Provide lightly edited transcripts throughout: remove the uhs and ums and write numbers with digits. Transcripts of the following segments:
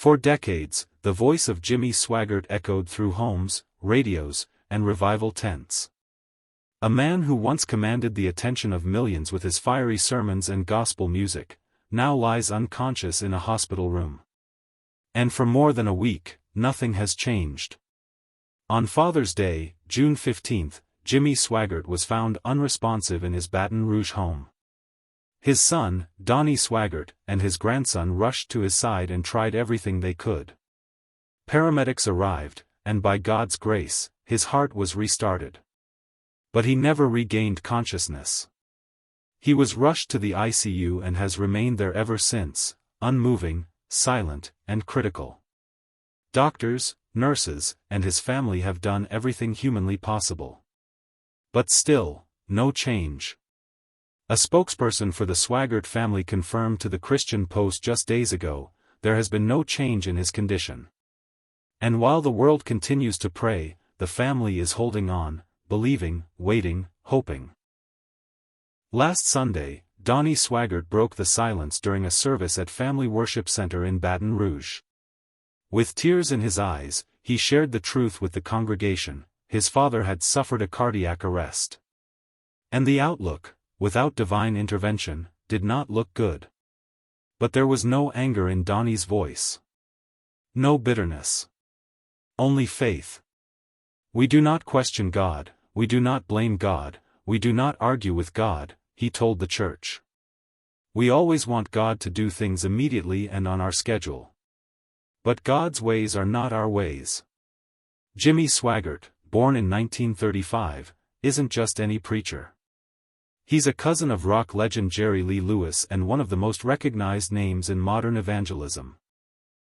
For decades, the voice of Jimmy Swaggart echoed through homes, radios, and revival tents. A man who once commanded the attention of millions with his fiery sermons and gospel music, now lies unconscious in a hospital room. And for more than a week, nothing has changed. On Father's Day, June 15, Jimmy Swaggart was found unresponsive in his Baton Rouge home. His son, Donnie Swaggart, and his grandson rushed to his side and tried everything they could. Paramedics arrived, and by God's grace, his heart was restarted. But he never regained consciousness. He was rushed to the ICU and has remained there ever since, unmoving, silent, and critical. Doctors, nurses, and his family have done everything humanly possible. But still, no change. A spokesperson for the Swaggart family confirmed to the Christian Post just days ago, there has been no change in his condition. And while the world continues to pray, the family is holding on, believing, waiting, hoping. Last Sunday, Donnie Swaggart broke the silence during a service at Family Worship Center in Baton Rouge. With tears in his eyes, he shared the truth with the congregation: his father had suffered a cardiac arrest. And the outlook, without divine intervention, did not look good. But there was no anger in Donnie's voice. No bitterness. Only faith. "We do not question God, we do not blame God, we do not argue with God," he told the church. "We always want God to do things immediately and on our schedule. But God's ways are not our ways." Jimmy Swaggart, born in 1935, isn't just any preacher. He's a cousin of rock legend Jerry Lee Lewis and one of the most recognized names in modern evangelism.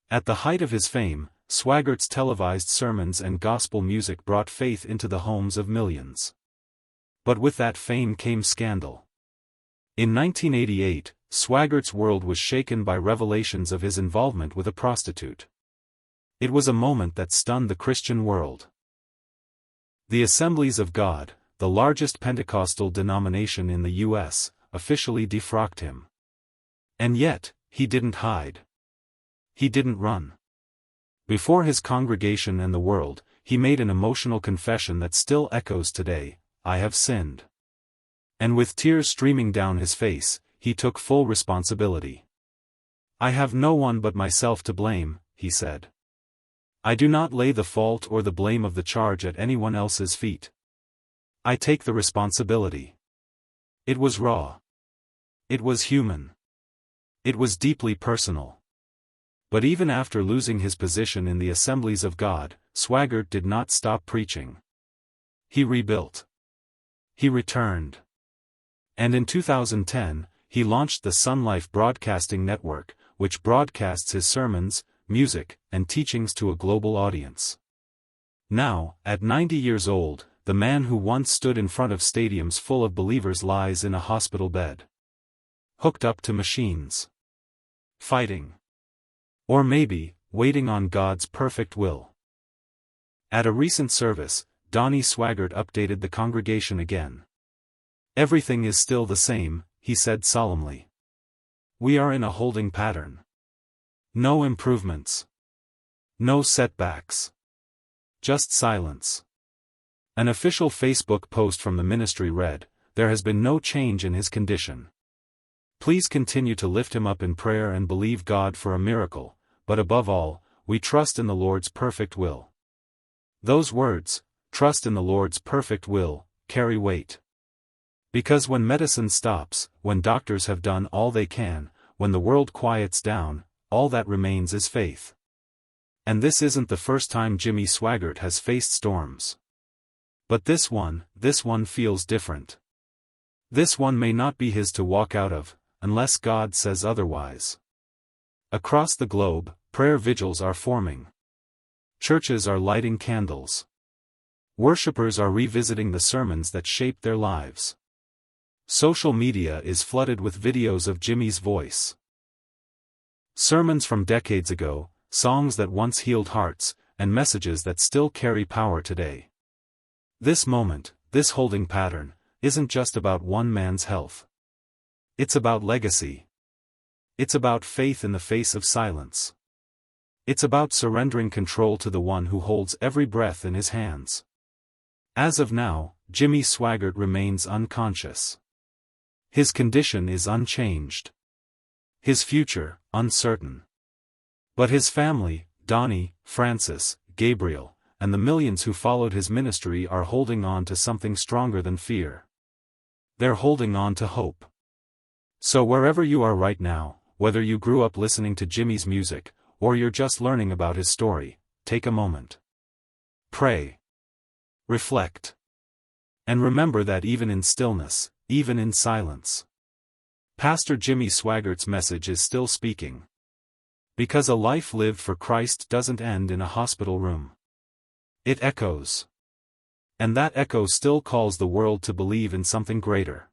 At the height of his fame, Swaggart's televised sermons and gospel music brought faith into the homes of millions. But with that fame came scandal. In 1988, Swaggart's world was shaken by revelations of his involvement with a prostitute. It was a moment that stunned the Christian world. The Assemblies of God, the largest Pentecostal denomination in the U.S., officially defrocked him. And yet, he didn't hide. He didn't run. Before his congregation and the world, he made an emotional confession that still echoes today: "I have sinned." And with tears streaming down his face, he took full responsibility. "I have no one but myself to blame," he said. "I do not lay the fault or the blame of the charge at anyone else's feet. I take the responsibility." It was raw. It was human. It was deeply personal. But even after losing his position in the Assemblies of God, Swaggart did not stop preaching. He rebuilt. He returned. And in 2010, he launched the Sun Life Broadcasting Network, which broadcasts his sermons, music, and teachings to a global audience. Now, at 90 years old, the man who once stood in front of stadiums full of believers lies in a hospital bed. Hooked up to machines. Fighting. Or maybe, waiting on God's perfect will. At a recent service, Donnie Swaggart updated the congregation again. "Everything is still the same," he said solemnly. "We are in a holding pattern. No improvements. No setbacks. Just silence." An official Facebook post from the ministry read, "There has been no change in his condition. Please continue to lift him up in prayer and believe God for a miracle, but above all, we trust in the Lord's perfect will." Those words, "trust in the Lord's perfect will," carry weight. Because when medicine stops, when doctors have done all they can, when the world quiets down, all that remains is faith. And this isn't the first time Jimmy Swaggart has faced storms. But this one feels different. This one may not be his to walk out of, unless God says otherwise. Across the globe, prayer vigils are forming. Churches are lighting candles. Worshippers are revisiting the sermons that shaped their lives. Social media is flooded with videos of Jimmy's voice. Sermons from decades ago, songs that once healed hearts, and messages that still carry power today. This moment, this holding pattern, isn't just about one man's health. It's about legacy. It's about faith in the face of silence. It's about surrendering control to the one who holds every breath in his hands. As of now, Jimmy Swaggart remains unconscious. His condition is unchanged. His future, uncertain. But his family, Donnie, Francis, Gabriel, and the millions who followed his ministry are holding on to something stronger than fear. They're holding on to hope. So wherever you are right now, whether you grew up listening to Jimmy's music, or you're just learning about his story, take a moment. Pray. Reflect. And remember that even in stillness, even in silence, Pastor Jimmy Swaggart's message is still speaking. Because a life lived for Christ doesn't end in a hospital room. It echoes. And that echo still calls the world to believe in something greater.